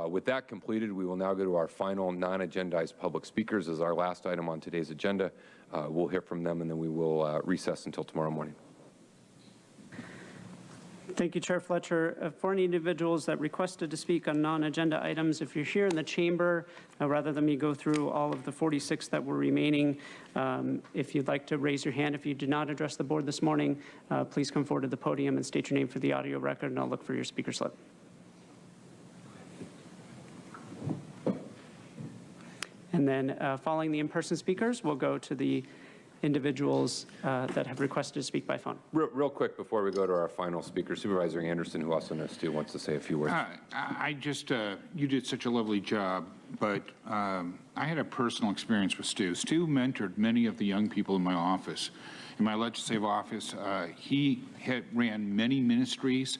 With that completed, we will now go to our final non-agendized public speakers as our last item on today's agenda. We'll hear from them, and then we will recess until tomorrow morning. Thank you, Chair Fletcher. For any individuals that requested to speak on non-agenda items, if you're here in the chamber, rather than me go through all of the 46 that were remaining, if you'd like to raise your hand, if you did not address the board this morning, please come forward to the podium and state your name for the audio record, and I'll look for your speaker slip. And then following the in-person speakers, we'll go to the individuals that have requested to speak by phone. Real quick before we go to our final speaker, Supervisor Anderson, who also knows Stu, wants to say a few words. I just, you did such a lovely job, but I had a personal experience with Stu. Stu mentored many of the young people in my office. In my legislative office, he ran many ministries.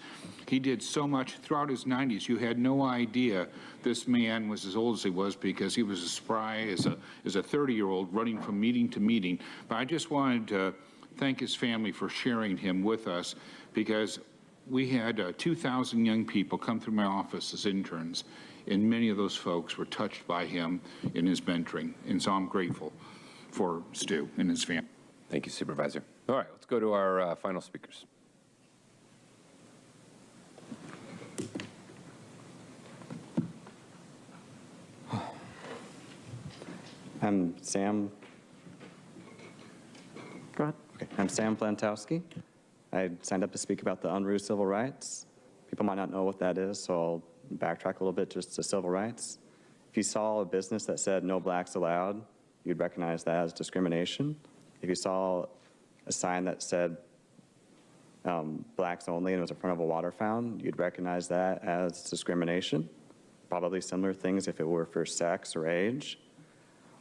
He did so much throughout his 90s. You had no idea this man was as old as he was because he was as spry as a 30-year-old running from meeting to meeting. But I just wanted to thank his family for sharing him with us, because we had 2,000 young people come through my office as interns, and many of those folks were touched by him in his mentoring. And so I'm grateful for Stu and his family. Thank you, Supervisor. All right, let's go to our final speakers. I'm Sam. Go ahead. Okay. I'm Sam Plantowski. I signed up to speak about the unruh civil rights. People might not know what that is, so I'll backtrack a little bit just to civil rights. If you saw a business that said no blacks allowed, you'd recognize that as discrimination. If you saw a sign that said blacks only and it was in front of a water fountain, you'd recognize that as discrimination. Probably similar things if it were for sex or age.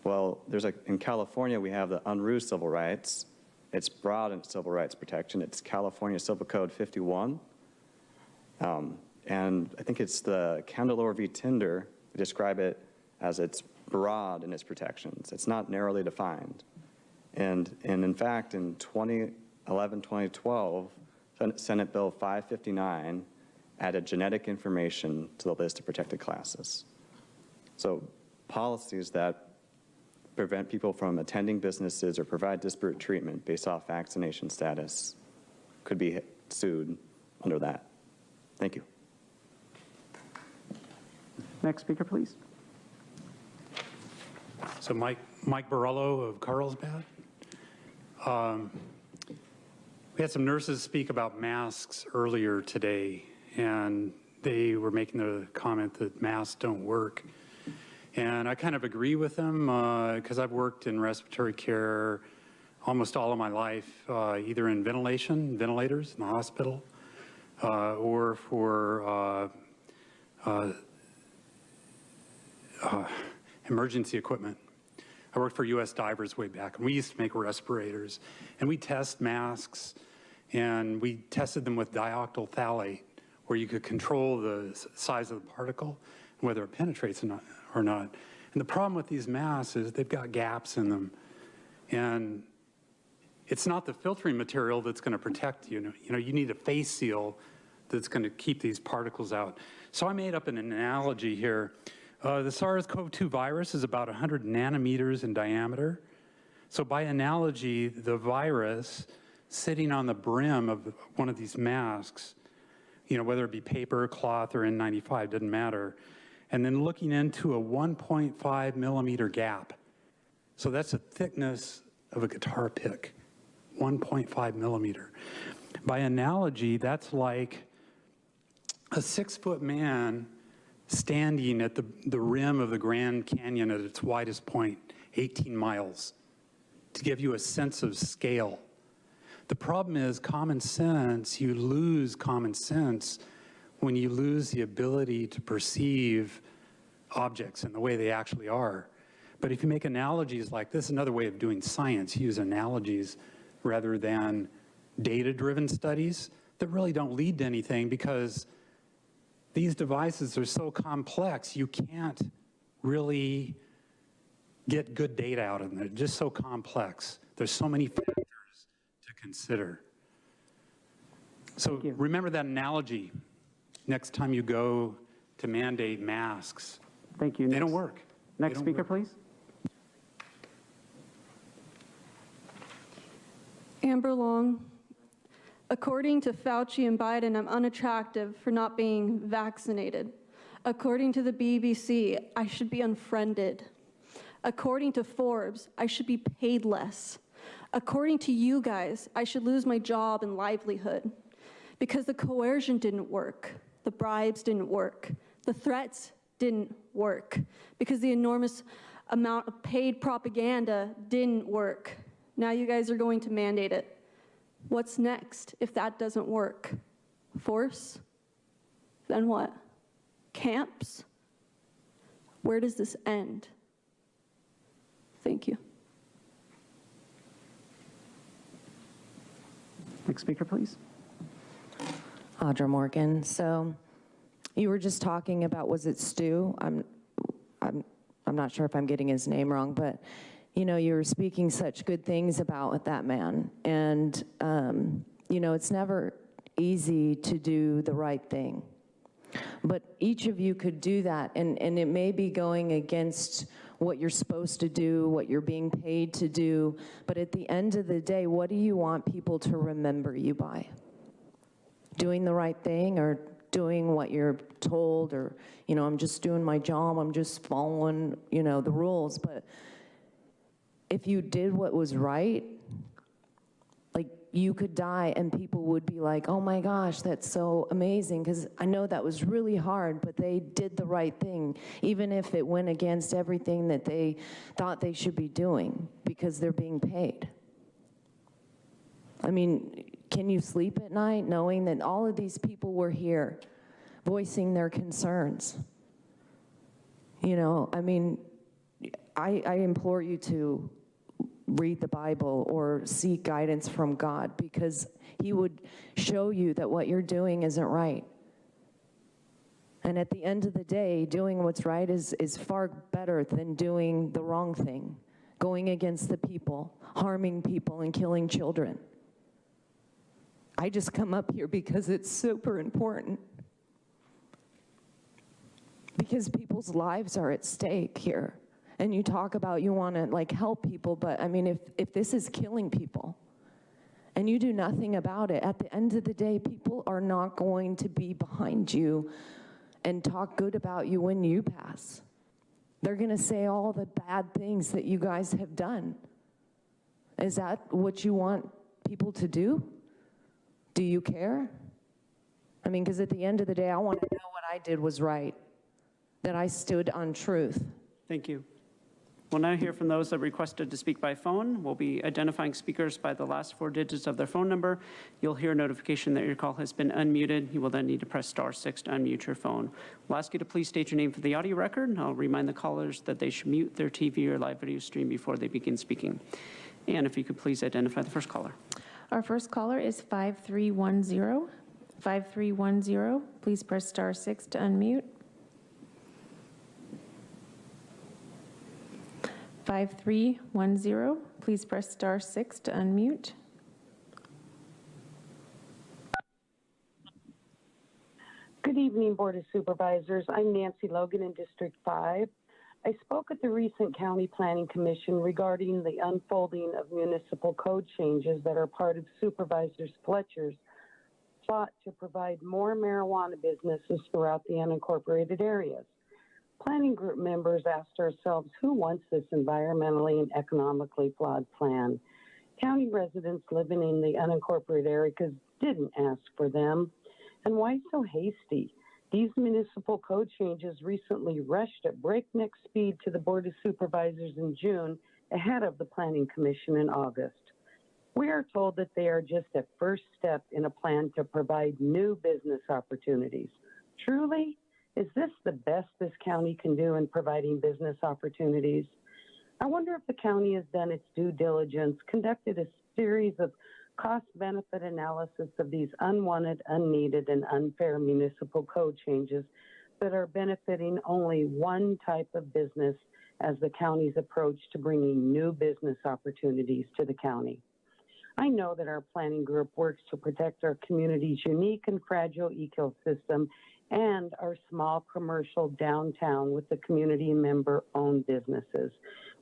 Well, in California, we have the unruh civil rights. It's broad in civil rights protection. It's California Civil Code 51. And I think it's the Candelore v. Tinder. They describe it as it's broad in its protections. It's not narrowly defined. And in fact, in 2011, 2012, Senate Bill 559 added genetic information to the list of protected classes. So policies that prevent people from attending businesses or provide disparate treatment based off vaccination status could be sued under that. Thank you. Next speaker, please. So Mike Borello of Carlsbad. We had some nurses speak about masks earlier today, and they were making the comment that masks don't work. And I kind of agree with them because I've worked in respiratory care almost all of my life, either in ventilators in the hospital, or for emergency equipment. I worked for U.S. Divers way back, and we used to make respirators. And we test masks, and we tested them with dioctyl phthalate, where you could control the size of the particle, and whether it penetrates or not. And the problem with these masks is they've got gaps in them. And it's not the filtering material that's going to protect you. You know, you need a face seal that's going to keep these particles out. So I made up an analogy here. The SARS-CoV-2 virus is about 100 nanometers in diameter. So by analogy, the virus sitting on the brim of one of these masks, you know, whether it be paper, cloth, or N95, doesn't matter, and then looking into a 1.5 millimeter gap. So that's the thickness of a guitar pick, 1.5 millimeter. By analogy, that's like a 6-foot man standing at the rim of the Grand Canyon at its widest point, 18 miles, to give you a sense of scale. The problem is common sense. You lose common sense when you lose the ability to perceive objects in the way they actually are. But if you make analogies like this, another way of doing science, use analogies rather than data-driven studies that really don't lead to anything, because these devices are so complex, you can't really get good data out of them. They're just so complex. There's so many factors to consider. So remember that analogy next time you go to mandate masks. Thank you. They don't work. They Next don't speaker, work. please. Amber Long. According to Fauci and Biden, I'm unattractive for not being vaccinated. According to the BBC, I should be unfriended. According to Forbes, I should be paid less. According to you guys, I should lose my job and livelihood. Because the coercion didn't work, the bribes didn't work, the threats didn't work, because the enormous amount of paid propaganda didn't work. Now you guys are going to mandate it. What's next if that doesn't work? Force? Then what? Camps? Where does this end? Thank you. Next speaker, please. Audra Morgan. So you were just talking about, was it Stu? I'm not sure if I'm getting his name wrong, but you know, you were speaking such good things about that man. And you know, it's never easy to do the right thing. But each of you could do that, and it may be going against what you're supposed to do, what you're being paid to do, but at the end of the day, what do you want people to remember you by? Doing the right thing, or doing what you're told, or, you know, I'm just doing my job, I'm just following, you know, the rules. But if you did what was right, like, you could die and people would be like, oh my gosh, that's so amazing, because I know that was really hard, but they did the right thing, even if it went against everything that they thought they should be doing, because they're being paid. I mean, can you sleep at night knowing that all of these people were here voicing their concerns? You know, I mean, I implore you to read the Bible or seek guidance from God, because He would show you that what you're doing isn't right. And at the end of the day, doing what's right is far better than doing the wrong thing, going against the people, harming people, and killing children. I just come up here because it's super important, because people's lives are at stake here. And you talk about you want to like help people, but I mean, if this is killing people and you do nothing about it, at the end of the day, people are not going to be behind you and talk good about you when you pass. They're going to say all the bad things that you guys have done. Is that what you want people to do? Do you care? I mean, because at the end of the day, I want to know what I did was right, that I stood on truth. Thank you. We'll now hear from those that requested to speak by phone. We'll be identifying speakers by the last 4 digits of their phone number. You'll hear a notification that your call has been unmuted. You will then need to press *6 to unmute your phone. We'll ask you to please state your name for the audio record. I'll remind the callers that they should mute their TV or live video stream before they begin speaking. And if you could please identify the first caller. Our first caller is 5310. 5310, please press *6 to unmute. 5310, please press *6 to unmute. Good evening, Board of Supervisors. I'm Nancy Logan in District 5. I spoke at the recent County Planning Commission regarding the unfolding of municipal code changes that are part of Supervisor Fletcher's plot to provide more marijuana businesses throughout the unincorporated areas. Planning group members asked ourselves, who wants this environmentally and economically flawed plan? County residents living in the unincorporated areas didn't ask for them. And why so hasty? These municipal code changes recently rushed at breakneck speed to the Board of Supervisors in June ahead of the Planning Commission in August. We are told that they are just a first step in a plan to provide new business opportunities. Truly? Is this the best this county can do in providing business opportunities? I wonder if the county has done its due diligence, conducted a series of cost-benefit analysis of these unwanted, unneeded, and unfair municipal code changes that are benefiting only one type of business as the county's approach to bringing new business opportunities to the county. I know that our planning group works to protect our community's unique and fragile ecosystem and our small commercial downtown with the community member-owned businesses.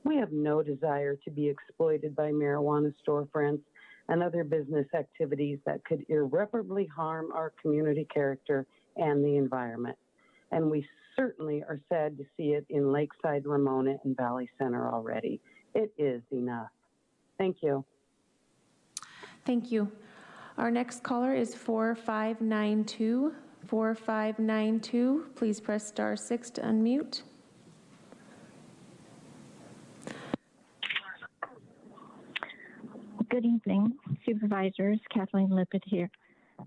We have no desire to be exploited by marijuana storefronts and other business activities that could irreparably harm our community character and the environment. And we certainly are sad to see it in Lakeside, Ramona, and Valley Center already. It is enough. Thank you. Thank you. Our next caller is 4592. 4592, please press star 6 to unmute. Good evening, Supervisors. Kathleen Lippett here.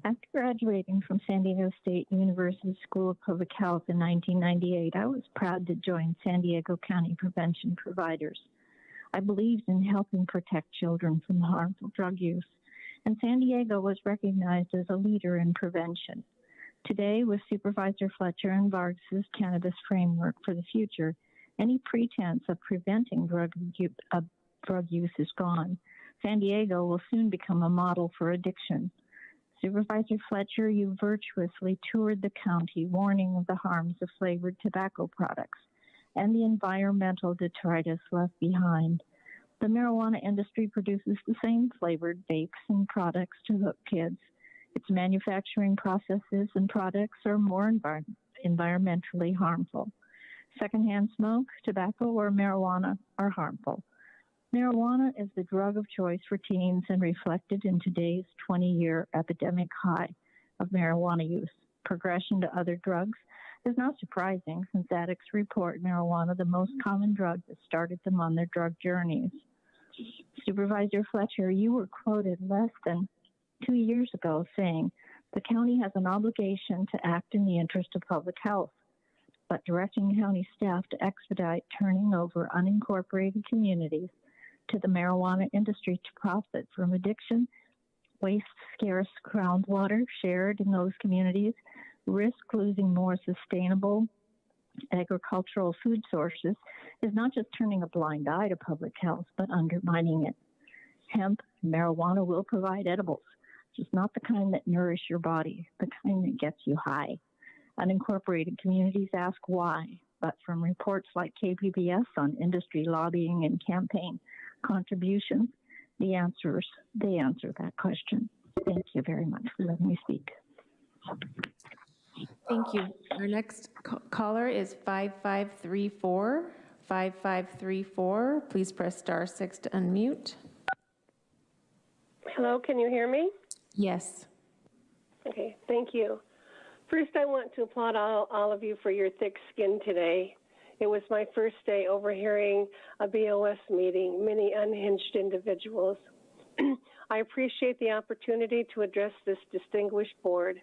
After graduating from San Diego State University School of Public Health in 1998, I was proud to join San Diego County Prevention Providers. I believed in helping protect children from harmful drug use, and San Diego was recognized as a leader in prevention. Today, with Supervisor Fletcher and Vargas' Cannabis Framework for the Future, any pretense of preventing drug use is gone. San Diego will soon become a model for addiction. Supervisor Fletcher, you virtuously toured the county warning of the harms of flavored tobacco products and the environmental detritus left behind. The marijuana industry produces the same flavored vapes and products to hook kids. Its manufacturing processes and products are more environmentally harmful. Secondhand smoke, tobacco, or marijuana are harmful. Marijuana is the drug of choice for teens and reflected in today's 20-year epidemic high of marijuana use. Progression to other drugs is not surprising since addicts report marijuana the most common drug that started them on their drug journeys. Supervisor Fletcher, you were quoted less than 2 years ago saying, the county has an obligation to act in the interest of public health, but directing county staff to expedite turning over unincorporated communities to the marijuana industry to profit from addiction, waste scarce groundwater shared in those communities, risk losing more sustainable agricultural food sources is not just turning a blind eye to public health, but undermining it. Hemp and marijuana will provide edibles, just not the kind that nourish your body, the kind that gets you high. Unincorporated communities ask why, but from reports like KPBS on industry lobbying and campaign contributions, they answer that question. Thank you very much for letting me speak. Thank you. Our next caller is 5534. 5534, please press star 6 to unmute. Hello, can you hear me? Yes. Okay, thank you. First, I want to applaud all of you for your thick skin today. It was my first day overhearing a BOS meeting, many unhinged individuals. I appreciate the opportunity to address this distinguished board.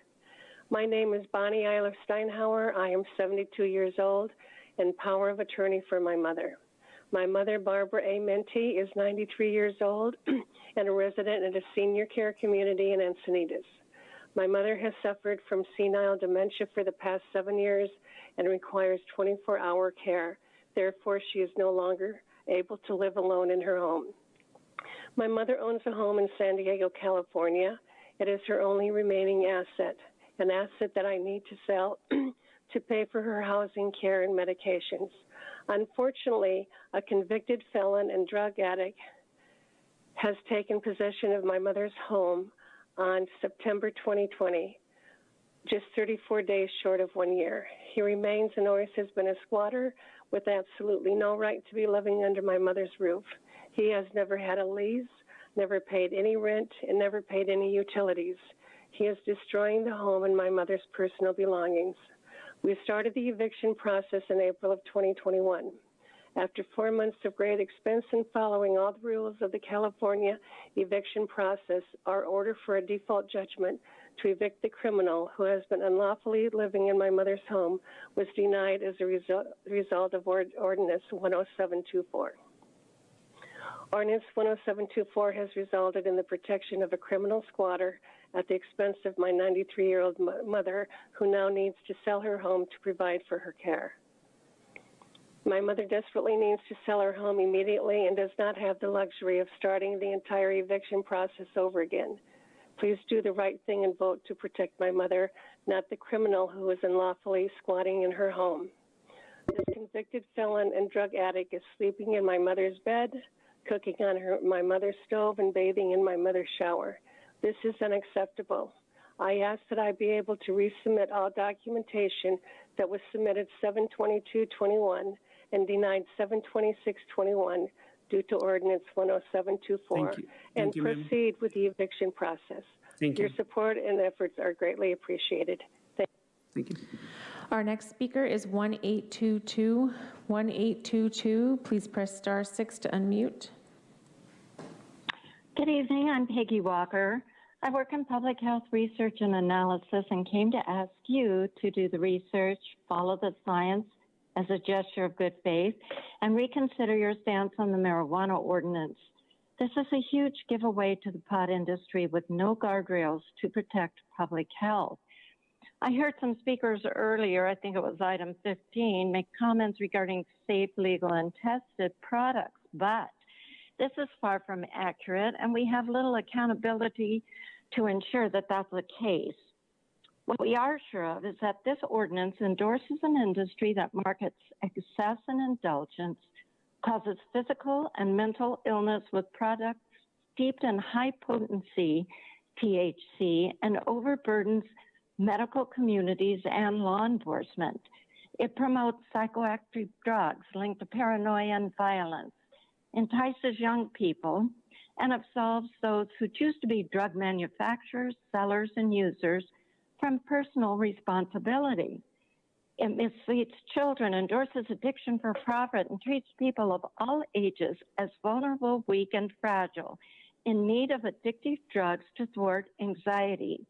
My name is Bonnie Eilif Steinhauer. I am 72 years old and power of attorney for my mother. My mother, Barbara A. Menti, is 93 years old and a resident in a senior care community in Encinitas. My mother has suffered from senile dementia for the past 7 years and requires 24-hour care. Therefore, she is no longer able to live alone in her home. My mother owns a home in San Diego, California. It is her only remaining asset, an asset that I need to sell to pay for her housing, care, and medications. Unfortunately, a convicted felon and drug addict has taken possession of my mother's home on September 2020, just 34 days short of 1 year. He remains and always has been a squatter with absolutely no right to be living under my mother's roof. He has never had a lease, never paid any rent, and never paid any utilities. He is destroying the home and my mother's personal belongings. We started the eviction process in April of 2021. After 4 months of great expense and following all the rules of the California eviction process, our order for a default judgment to evict the criminal who has been unlawfully living in my mother's home was denied as a result of Ordinance 10724. Ordinance 10724 has resulted in the protection of a criminal squatter at the expense of my 93-year-old mother, who now needs to sell her home to provide for her care. My mother desperately needs to sell her home immediately and does not have the luxury of starting the entire eviction process over again. Please do the right thing and vote to protect my mother, not the criminal who is unlawfully squatting in her home. This convicted felon and drug addict is sleeping in my mother's bed, cooking on my mother's stove, and bathing in my mother's shower. This is unacceptable. I ask that I be able to resubmit all documentation that was submitted 7/22/21 and denied 7/26/21 due to Ordinance 10724, and proceed with the eviction process. Your support and efforts are greatly appreciated. Thank you. Our next speaker is 1822. 1822, please press *6 to unmute. Good evening, I'm Peggy Walker. I work in public health research and analysis and came to ask you to do the research, follow the science as a gesture of good faith, and reconsider your stance on the marijuana ordinance. This is a huge giveaway to the pot industry with no guardrails to protect public health. I heard some speakers earlier, I think it was item 15, make comments regarding safe, legal, and tested products, but this is far from accurate, and we have little accountability to ensure that that's the case. What we are sure of is that this ordinance endorses an industry that markets excess and indulgence, causes physical and mental illness with products steeped in high-potency THC, and overburdens medical communities and law enforcement. It promotes psychoactive drugs linked to paranoia and violence, entices young people, and absolves those who choose to be drug manufacturers, sellers, and users from personal responsibility. It misleads children, endorses addiction for profit, and treats people of all ages as vulnerable, weak, and fragile, in need of addictive drugs to thwart anxiety.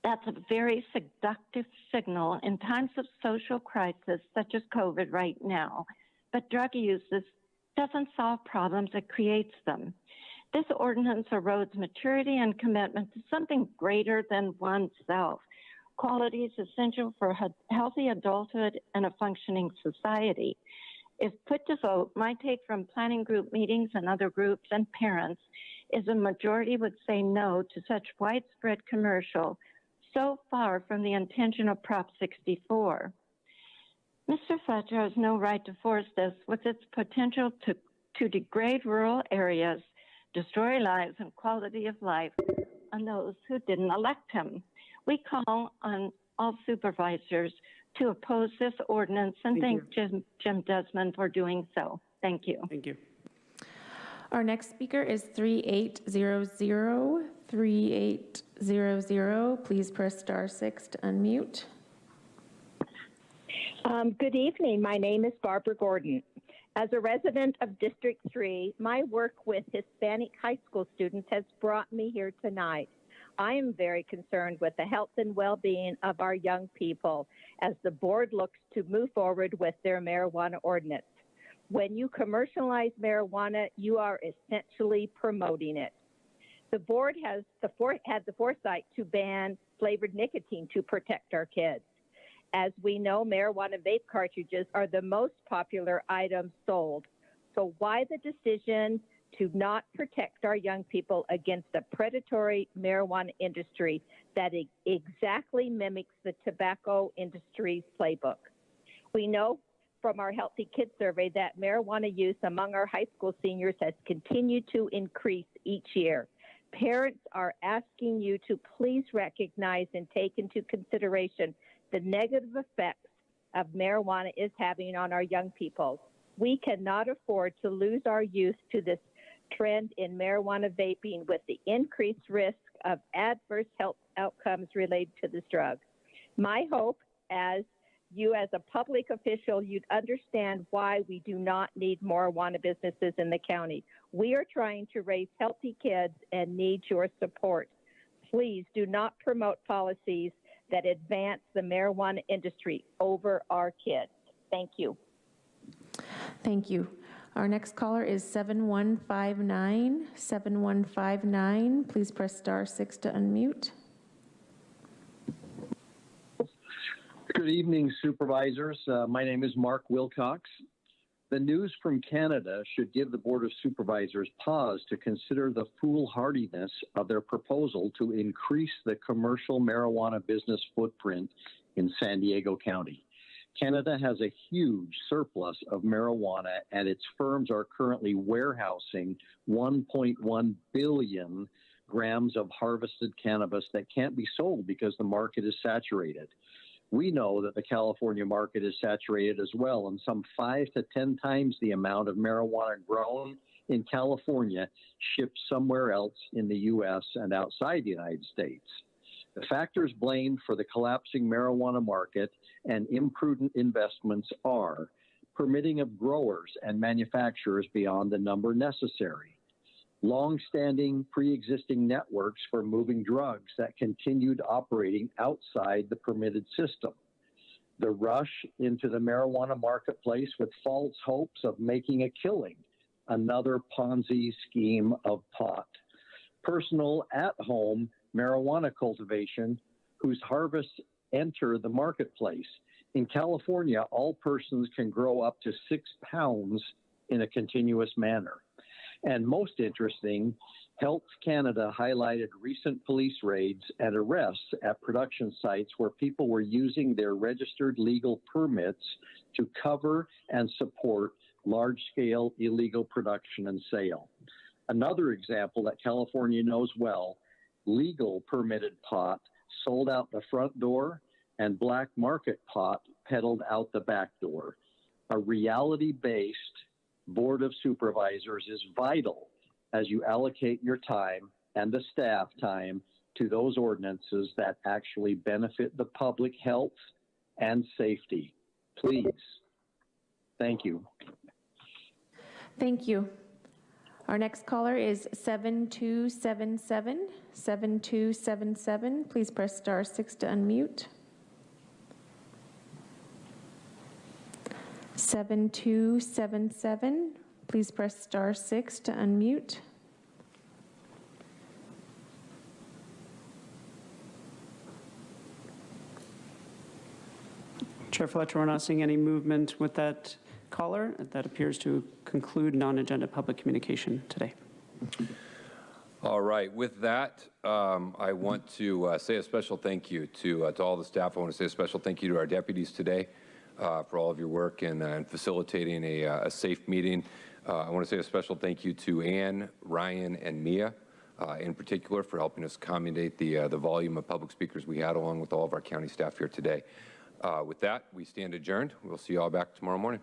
That's a very seductive signal in times of social crisis such as COVID right now. But drug use doesn't solve problems, it creates them. This ordinance erodes maturity and commitment to something greater than oneself. Qualities essential for healthy adulthood and a functioning society. If put to vote, my take from planning group meetings and other groups and parents is a majority would say no to such widespread commercial, so far from the intention of Prop 64. Mr. Fletcher has no right to force this with its potential to degrade rural areas, destroy lives and quality of life on those who didn't elect him. We call on all supervisors to oppose this ordinance and thank Jim Desmond for doing so. Thank you. Thank you. Our next speaker is 3800. 3800. Please press *6 to unmute. Good evening. My name is Barbara Gordon. As a resident of District 3, my work with Hispanic high school students has brought me here tonight. I am very concerned with the health and well-being of our young people as the board looks to move forward with their marijuana ordinance. When you commercialize marijuana, you are essentially promoting it. The board had the foresight to ban flavored nicotine to protect our kids. As we know, marijuana vape cartridges are the most popular items sold. So why the decision to not protect our young people against a predatory marijuana industry that exactly mimics the tobacco industry's playbook? We know from our Healthy Kids survey that marijuana use among our high school seniors has continued to increase each year. Parents are asking you to please recognize and take into consideration the negative effects of marijuana is having on our young people. We cannot afford to lose our youth to this trend in marijuana vaping with the increased risk of adverse health outcomes related to this drug. My hope as a public official, you'd understand why we do not need marijuana businesses in the county. We are trying to raise healthy kids and need your support. Please do not promote policies that advance the marijuana industry over our kids. Thank you. Thank you. Our next caller is 7159. 7159. Please press *6 to unmute. Good evening, supervisors. My name is Mark Wilcox. The news from Canada should give the Board of Supervisors pause to consider the foolhardiness of their proposal to increase the commercial marijuana business footprint in San Diego County. Canada has a huge surplus of marijuana, and its firms are currently warehousing 1.1 billion grams of harvested cannabis that can't be sold because the market is saturated. We know that the California market is saturated as well, and some 5 to 10 times the amount of marijuana grown in California shipped somewhere else in the U.S. and outside the United States. The factors blamed for the collapsing marijuana market and imprudent investments are permitting of growers and manufacturers beyond the number necessary, long-standing pre-existing networks for moving drugs that continued operating outside the permitted system, the rush into the marijuana marketplace with false hopes of making a killing, another Ponzi scheme of pot, personal at-home marijuana cultivation whose harvests enter the marketplace. In California, all persons can grow up to 6 pounds in a continuous manner. And most interesting, Health Canada highlighted recent police raids and arrests at production sites where people were using their registered legal permits to cover and support large-scale illegal production and sale. Another example that California knows well, legal permitted pot sold out the front door and black market pot peddled out the back door. A reality-based Board of Supervisors is vital as you allocate your time and the staff time to those ordinances that actually benefit the public health and safety. Please. Thank you. Thank you. Our next caller is 7277. 7277. Please press star 6 to unmute. 7277. Please press star 6 to unmute. Chair Fletcher, we're not seeing any movement with that caller. That appears to conclude non-agenda public communication today. All right. With that, I want to say a special thank you to all the staff. I want to say a special thank you to our deputies today for all of your work in facilitating a safe meeting. I want to say a special thank you to Ann, Ryan, and Mia in particular for helping us accommodate the volume of public speakers we had, along with all of our county staff here today. With that, we stand adjourned. We'll see you all back tomorrow morning.